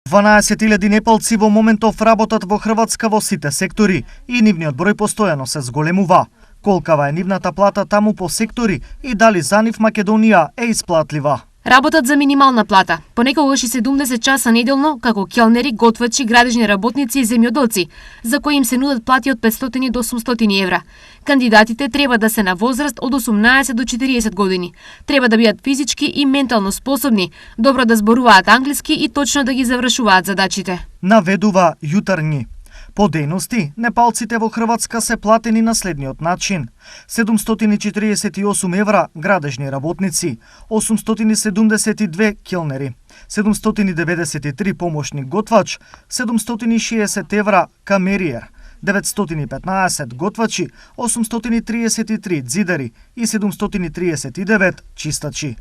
12.000 непалци во моментов работат во Хрватска во сите сектори и нивниот број постојано се зголемува. Колкава е нивната плата таму по сектори и дали за нив Македонија е исплатлива? Работат за минимална плата, понекогаш и 70 часа неделно, како келнери, готвачи, градежни работници и земјоделци, за кои им се нудат плати од 500 до 800 евра. Кандидатите треба да се на возраст од 18 до 40 години. Треба да бидат физички и ментално способни, добро да зборуваат англиски и точно да ги завршуваат задачите. Наведува Јутарњи. По дејности, непалците во Хрватска се платени на следниот начин: 748 евра градежни работници, 872 келнери, 793 помошник готвач, 760 евра камериер, 915 готвачи, 833 дзидари и 739 чистачи.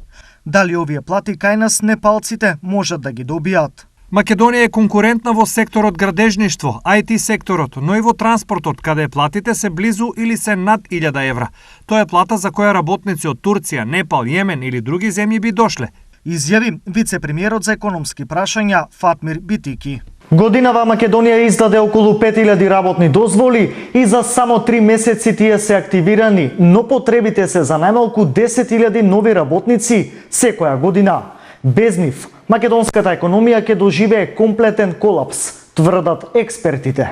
Дали овие плати кај нас непалците можат да ги добијат? Македонија е конкурентна во секторот градежништво, IT секторот, но и во транспортот, каде платите се близу или се над 1000 евра. Тоа е плата за која работници од Турција, Непал, Јемен или други земји би дошле. Изјави вице-премиерот за економски прашања Фатмир Битики. Годинава Македонија издаде околу 5000 работни дозволи и за само 3 месеци тие се активирани, но потребите се за најмалку 10.000 нови работници секоја година. Без нив, македонската економија ќе доживее комплетен колапс, тврдат експертите.